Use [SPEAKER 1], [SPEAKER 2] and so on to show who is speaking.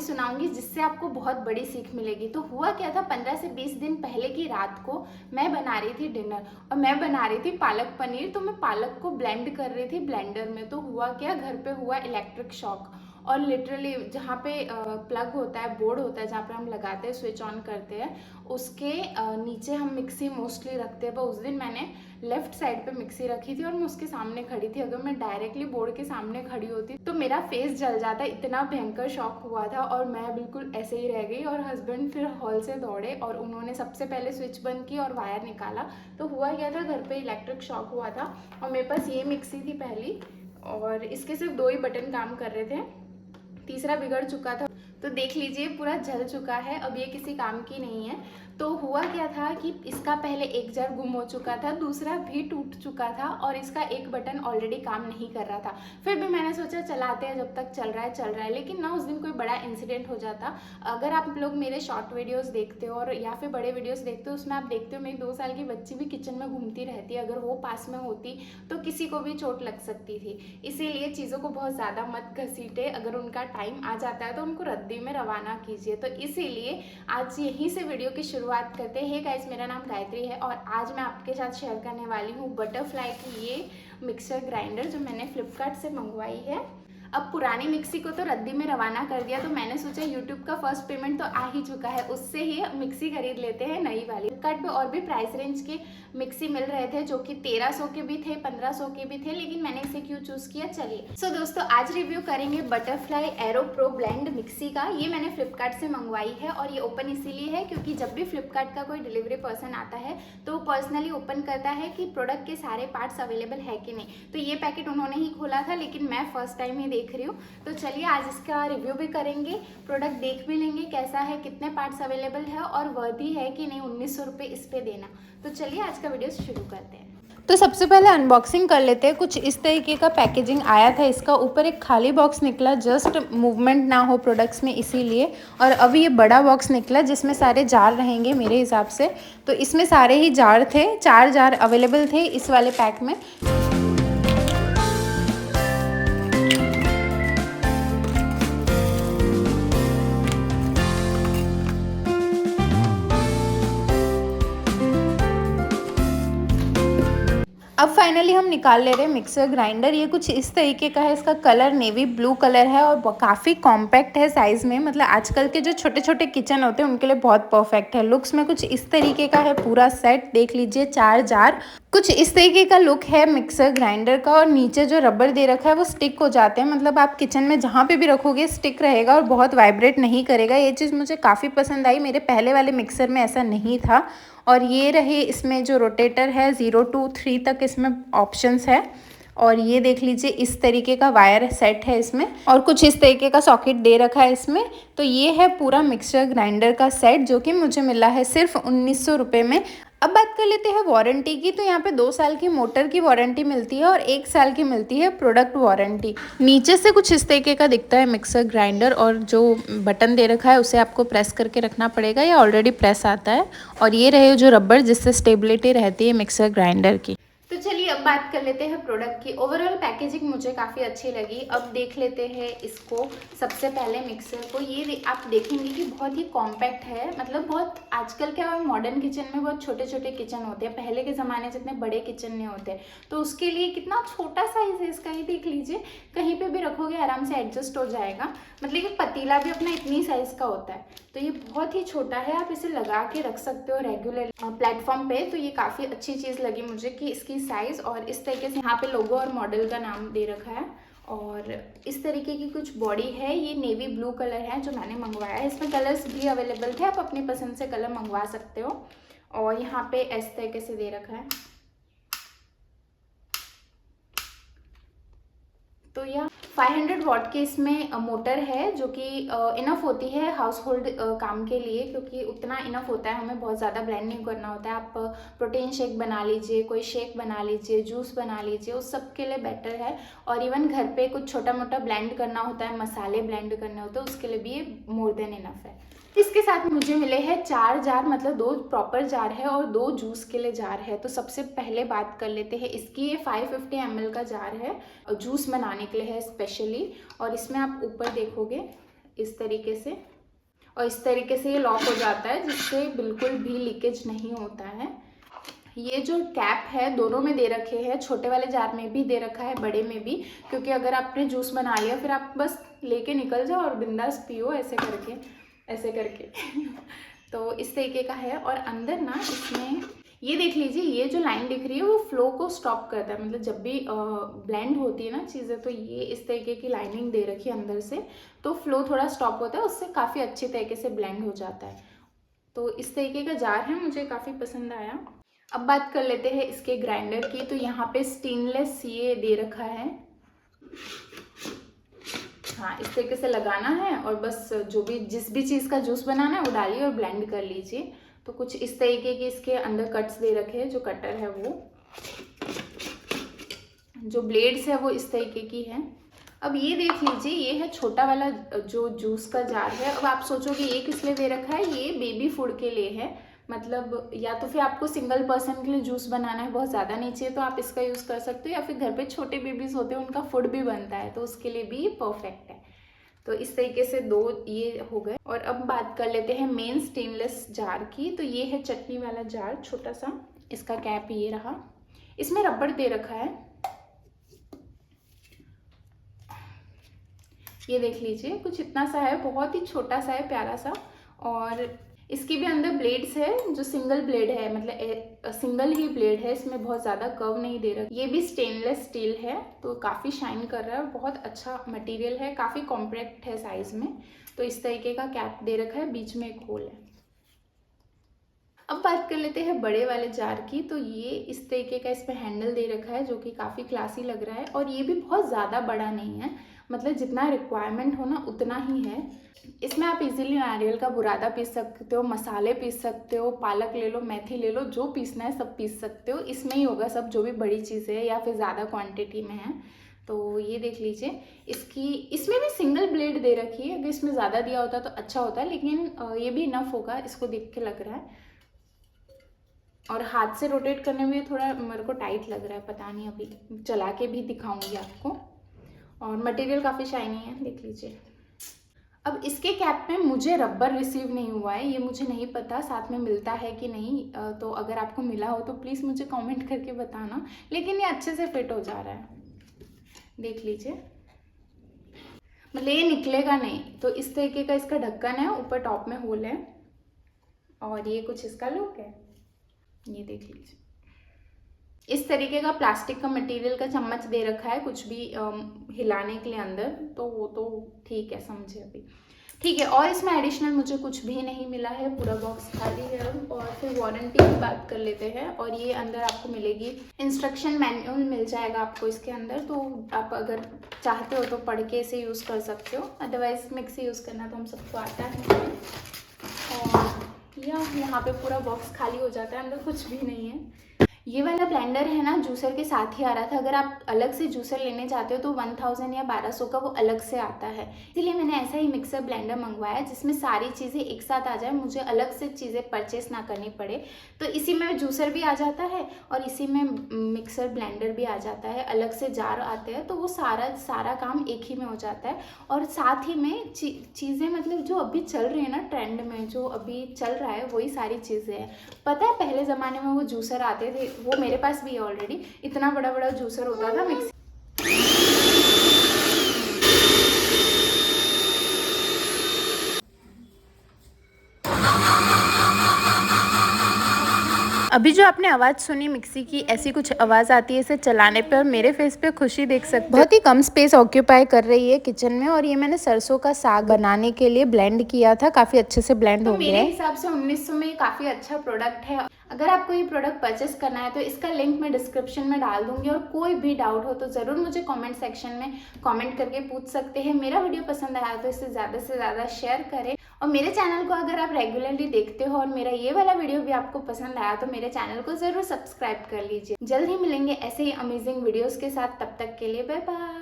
[SPEAKER 1] सुनाऊंगी जिससे आपको बहुत बड़ी सीख मिलेगी। तो हुआ क्या था, 15 से 20 दिन पहले की रात को मैं बना रही थी डिनर और मैं बना रही थी पालक पनीर। तो मैं पालक को ब्लेंड कर रही थी ब्लेंडर में। तो हुआ क्या, घर पे हुआ इलेक्ट्रिक शॉक और लिटरली जहाँ पे प्लग होता है, बोर्ड होता है जहाँ पे हम लगाते हैं, स्विच ऑन करते हैं, उसके नीचे हम मिक्सी मोस्टली रखते हैं। पर उस दिन मैंने लेफ्ट साइड पे मिक्सी रखी थी और मैं उसके सामने खड़ी थी। अगर मैं डायरेक्टली बोर्ड के सामने खड़ी होती तो मेरा फेस जल जाता। इतना भयंकर शॉक हुआ था और मैं बिल्कुल ऐसे ही रह गई। और हस्बैंड फिर हॉल से दौड़े और उन्होंने सबसे पहले स्विच बंद की और वायर निकाला। तो हुआ क्या था, घर पे इलेक्ट्रिक शॉक हुआ था और मेरे पास ये मिक्सी थी पहली और इसके सिर्फ 2 ही बटन काम कर रहे थे, तीसरा बिगड़ चुका था। तो देख लीजिए पूरा जल चुका है, अब ये किसी काम की नहीं है। तो हुआ क्या था कि इसका पहले एक जार गुम हो चुका था, दूसरा भी टूट चुका था और इसका एक बटन ऑलरेडी काम नहीं कर रहा था। फिर भी मैंने सोचा चलाते हैं, जब तक चल रहा है। लेकिन ना उस दिन कोई बड़ा इंसिडेंट हो जाता। अगर आप लोग मेरे शॉर्ट वीडियोस देखते हो और या फिर बड़े वीडियोस देखते हो, उसमें आप देखते हो मेरी 2 साल की बच्ची भी किचन में घूमती रहती है। अगर वो पास में होती तो किसी को भी चोट लग सकती थी। इसीलिए चीज़ों को बहुत ज़्यादा मत घसीटे। अगर उनका टाइम आ जाता है तो उनको रद्दी में रवाना कीजिए। तो इसीलिए आज यहीं से वीडियो की शुरुआत करते हैं। हे गाइस, मेरा नाम गायत्री है और आज मैं आपके साथ शेयर करने वाली हूँ बटरफ्लाई की ये मिक्सर ग्राइंडर जो मैंने फ्लिपकार्ट से मंगवाई है। अब पुरानी मिक्सी को तो रद्दी में रवाना कर दिया, तो मैंने सोचा यूट्यूब का फर्स्ट पेमेंट तो आ ही चुका है, उससे ही मिक्सी खरीद लेते हैं नई वाली। फ्लिपकार्ट पे और भी प्राइस रेंज के मिक्सी मिल रहे थे जो कि 1300 के भी थे, 1500 के भी थे, लेकिन मैंने इसे क्यों चूज किया, चलिए। सो दोस्तों, आज रिव्यू करेंगे butterfly arrow pro blend mixie का। ये मैंने फ्लिपकार्ट से मंगवाई है और ये ओपन इसीलिए है क्योंकि जब भी फ्लिपकार्ट का कोई डिलीवरी पर्सन आता है तो वो पर्सनली ओपन करता है कि प्रोडक्ट के सारे पार्ट्स अवेलेबल है कि नहीं। तो ये पैकेट उन्होंने ही खोला था, लेकिन मैं फर्स्ट टाइम ही देख रही हूँ। तो चलिए आज इसका रिव्यू भी करेंगे, प्रोडक्ट देख भी लेंगे कैसा है, कितने पार्ट्स अवेलेबल है और वर्दी है कि नहीं 1900 रुपये इस पे देना। तो चलिए आज का वीडियो शुरू करते हैं।
[SPEAKER 2] तो सबसे पहले अनबॉक्सिंग कर लेते हैं। कुछ इस तरीके का पैकेजिंग आया था इसका। ऊपर एक खाली बॉक्स निकला, जस्ट मूवमेंट ना हो प्रोडक्ट्स में इसीलिए। और अभी ये बड़ा बॉक्स निकला जिसमें सारे जार रहेंगे मेरे हिसाब से। तो इसमें सारे ही जार थे, 4 जार अवेलेबल थे इस वाले पैक में। अब फाइनली हम निकाल ले रहे हैं मिक्सर ग्राइंडर। ये कुछ इस तरीके का है, इसका कलर नेवी ब्लू कलर है और काफ़ी कॉम्पैक्ट है साइज़ में। मतलब आजकल के जो छोटे छोटे किचन होते हैं उनके लिए बहुत परफेक्ट है। लुक्स में कुछ इस तरीके का है पूरा सेट, देख लीजिए 4 जार। कुछ इस तरीके का लुक है मिक्सर ग्राइंडर का। और नीचे जो रबर दे रखा है वो स्टिक हो जाते हैं, मतलब आप किचन में जहाँ पे भी रखोगे स्टिक रहेगा और बहुत वाइब्रेट नहीं करेगा। ये चीज़ मुझे काफ़ी पसंद आई, मेरे पहले वाले मिक्सर में ऐसा नहीं था। और ये रहे इसमें जो रोटेटर है 0 to 3 तक इसमें ऑप्शंस है। और ये देख लीजिए इस तरीके का वायर सेट है इसमें और कुछ इस तरीके का सॉकेट दे रखा है इसमें। तो ये है पूरा मिक्सर ग्राइंडर का सेट जो कि मुझे मिला है सिर्फ 1900 रुपये में। अब बात कर लेते हैं वारंटी की। तो यहाँ पे 2 साल की मोटर की वारंटी मिलती है और 1 साल की मिलती है प्रोडक्ट वारंटी। नीचे से कुछ इस तरीके का दिखता है मिक्सर ग्राइंडर और जो बटन दे रखा है उसे आपको प्रेस करके रखना पड़ेगा या ऑलरेडी प्रेस आता है। और ये रहे जो रबर जिससे स्टेबिलिटी रहती है मिक्सर ग्राइंडर की।
[SPEAKER 1] तो चलिए अब बात कर लेते हैं प्रोडक्ट की। ओवरऑल पैकेजिंग मुझे काफ़ी अच्छी लगी। अब देख लेते हैं इसको। सबसे पहले मिक्सर को ये आप देखेंगे कि बहुत ही कॉम्पैक्ट है। मतलब बहुत आजकल क्या मॉडर्न किचन में बहुत छोटे छोटे किचन होते हैं, पहले के ज़माने जितने बड़े किचन नहीं होते, तो उसके लिए कितना छोटा साइज है इसका। ही देख लीजिए, कहीं पे भी रखोगे आराम से एडजस्ट हो जाएगा। मतलब कि पतीला भी अपना इतनी साइज़ का होता है, तो ये बहुत ही छोटा है। आप इसे लगा के रख सकते हो रेगुलर प्लेटफॉर्म पे। तो ये काफ़ी अच्छी चीज़ लगी मुझे कि इसकी साइज़ और इस तरीके से यहाँ पे लोगो और मॉडल का नाम दे रखा है। और इस तरीके की कुछ बॉडी है। ये नेवी ब्लू कलर है जो मैंने मंगवाया है। इसमें कलर्स भी अवेलेबल थे, आप अपनी पसंद से कलर मंगवा सकते हो। और यहाँ पे इस तरीके से दे रखा है। तो यह 500 वॉट की इसमें मोटर है जो कि इनफ होती है हाउस होल्ड काम के लिए, क्योंकि उतना इनफ होता है, हमें बहुत ज़्यादा ब्लेंड नहीं करना होता है। आप प्रोटीन शेक बना लीजिए, कोई शेक बना लीजिए, जूस बना लीजिए, उस सब के लिए बेटर है। और इवन घर पे कुछ छोटा मोटा ब्लेंड करना होता है, मसाले ब्लेंड करने होते हैं, उसके लिए भी ये मोर देन इनफ है। इसके साथ मुझे मिले हैं 4 जार, मतलब 2 प्रॉपर जार है और 2 जूस के लिए जार है। तो सबसे पहले बात कर लेते हैं इसकी। ये 550 ml का जार है, जूस बनाने के लिए है स्पेशली। और इसमें आप ऊपर देखोगे इस तरीके से, और इस तरीके से ये लॉक हो जाता है जिससे बिल्कुल भी लीकेज नहीं होता है। ये जो कैप है दोनों में दे रखे हैं, छोटे वाले जार में भी दे रखा है, बड़े में भी, क्योंकि अगर आपने जूस बना लिया फिर आप बस लेके निकल जाओ और बिंदास पियो ऐसे करके तो इस तरीके का है। और अंदर ना इसमें ये देख लीजिए, ये जो लाइन दिख रही है वो फ्लो को स्टॉप करता है, मतलब जब भी ब्लेंड होती है ना चीज़ें तो ये इस तरीके की लाइनिंग दे रखी है अंदर से, तो फ्लो थोड़ा स्टॉप होता है, उससे काफ़ी अच्छे तरीके से ब्लेंड हो जाता है। तो इस तरीके का जार है, मुझे काफ़ी पसंद आया। अब बात कर लेते हैं इसके ग्राइंडर की। तो यहाँ पे स्टेनलेस ये दे रखा है, हाँ इस तरीके से लगाना है और बस जो भी जिस भी चीज़ का जूस बनाना है वो डालिए और ब्लेंड कर लीजिए। तो कुछ इस तरीके के इसके अंदर कट्स दे रखे हैं, जो कटर है वो, जो ब्लेड्स है वो इस तरीके की है। अब ये देख लीजिए, ये है छोटा वाला जो जूस का जार है। अब आप सोचोगे ये किस लिए दे रखा है, ये बेबी फूड के लिए है, मतलब या तो फिर आपको सिंगल पर्सन के लिए जूस बनाना है, बहुत ज़्यादा नहीं चाहिए तो आप इसका यूज़ कर सकते हो, या फिर घर पे छोटे बेबीज़ होते हैं उनका फूड भी बनता है तो उसके लिए भी परफेक्ट है। तो इस तरीके से दो ये हो गए। और अब बात कर लेते हैं मेन स्टेनलेस जार की। तो ये है चटनी वाला जार, छोटा सा, इसका कैप ये रहा, इसमें रबड़ दे रखा है, ये देख लीजिए कुछ इतना सा है, बहुत ही छोटा सा है, प्यारा सा। और इसके भी अंदर ब्लेड्स है जो सिंगल ब्लेड है, मतलब सिंगल ही ब्लेड है, इसमें बहुत ज़्यादा कर्व नहीं दे रहा। ये भी स्टेनलेस स्टील है तो काफ़ी शाइन कर रहा है, बहुत अच्छा मटेरियल है, काफ़ी कॉम्पैक्ट है साइज़ में। तो इस तरीके का कैप दे रखा है, बीच में एक होल है। अब बात कर लेते हैं बड़े वाले जार की। तो ये इस तरीके का इसमें हैंडल दे रखा है जो कि काफ़ी क्लासी लग रहा है, और ये भी बहुत ज़्यादा बड़ा नहीं है, मतलब जितना रिक्वायरमेंट हो ना उतना ही है। इसमें आप इजीली नारियल का बुरादा पीस सकते हो, मसाले पीस सकते हो, पालक ले लो, मेथी ले लो, जो पीसना है सब पीस सकते हो, इसमें ही होगा सब, जो भी बड़ी चीज़ें है या फिर ज़्यादा क्वांटिटी में है। तो ये देख लीजिए, इसमें भी सिंगल ब्लेड दे रखी है, अगर इसमें ज़्यादा दिया होता तो अच्छा होता, लेकिन ये भी इनफ होगा, इसको देख के लग रहा है। और हाथ से रोटेट करने में थोड़ा मेरे को टाइट लग रहा है, पता नहीं, अभी चला के भी दिखाऊंगी आपको। और मटेरियल काफ़ी शाइनी है, देख लीजिए। अब इसके कैप में मुझे रबर रिसीव नहीं हुआ है, ये मुझे नहीं पता साथ में मिलता है कि नहीं, तो अगर आपको मिला हो तो प्लीज़ मुझे कमेंट करके बताना, लेकिन ये अच्छे से फिट हो जा रहा है, देख लीजिए, मतलब ये निकलेगा नहीं। तो इस तरीके का इसका ढक्कन है, ऊपर टॉप में होल है, और ये कुछ इसका लुक है, ये देख लीजिए। इस तरीके का प्लास्टिक का मटेरियल का चम्मच दे रखा है, कुछ भी हिलाने के लिए अंदर, तो वो तो ठीक है, समझे अभी ठीक है। और इसमें एडिशनल मुझे कुछ भी नहीं मिला है, पूरा बॉक्स खाली है। और फिर वारंटी की बात कर लेते हैं। और ये अंदर आपको मिलेगी इंस्ट्रक्शन मैनुअल, मिल जाएगा आपको इसके अंदर, तो आप अगर चाहते हो तो पढ़ के इसे यूज़ कर सकते हो, अदरवाइज मिक्सी यूज़ करना तो हम सबको आता है। और यहाँ पे पूरा बॉक्स खाली हो जाता है, अंदर कुछ भी नहीं है। ये वाला ब्लेंडर है ना, जूसर के साथ ही आ रहा था, अगर आप अलग से जूसर लेने चाहते हो तो 1000 या 1200 का वो अलग से आता है, इसीलिए मैंने ऐसा ही मिक्सर ब्लेंडर मंगवाया जिसमें सारी चीज़ें एक साथ आ जाए, मुझे अलग से चीज़ें परचेस ना करनी पड़े। तो इसी में जूसर भी आ जाता है और इसी में मिक्सर ब्लेंडर भी आ जाता है, अलग से जार आते हैं, तो वो सारा काम एक ही में हो जाता है। और साथ ही में चीज़ें, मतलब जो अभी चल रही है ना ट्रेंड में, जो अभी चल रहा है वही सारी चीज़ें हैं। पता है पहले ज़माने में वो जूसर आते थे, वो मेरे पास भी है ऑलरेडी, इतना बड़ा बड़ा जूसर होता था मिक्सी।
[SPEAKER 2] अभी जो आपने आवाज़ सुनी मिक्सी की, ऐसी कुछ आवाज़ आती है इसे चलाने पे, और मेरे फेस पे खुशी देख सकते हो, बहुत ही कम स्पेस ऑक्यूपाई कर रही है किचन में। और ये मैंने सरसों का साग बनाने के लिए ब्लेंड किया था, काफ़ी अच्छे से ब्लेंड हो गया है।
[SPEAKER 1] मेरे हिसाब से 1900 में काफ़ी अच्छा प्रोडक्ट है। अगर आपको ये प्रोडक्ट परचेस करना है तो इसका लिंक मैं डिस्क्रिप्शन में डाल दूंगी, और कोई भी डाउट हो तो ज़रूर मुझे कमेंट सेक्शन में कमेंट करके पूछ सकते हैं। मेरा वीडियो पसंद आया तो इसे ज़्यादा से ज़्यादा शेयर करें, और मेरे चैनल को अगर आप रेगुलरली देखते हो और मेरा ये वाला वीडियो भी आपको पसंद आया तो मेरे चैनल को ज़रूर सब्सक्राइब कर लीजिए। जल्द ही मिलेंगे ऐसे ही अमेजिंग वीडियोज़ के साथ, तब तक के लिए बाय बाय।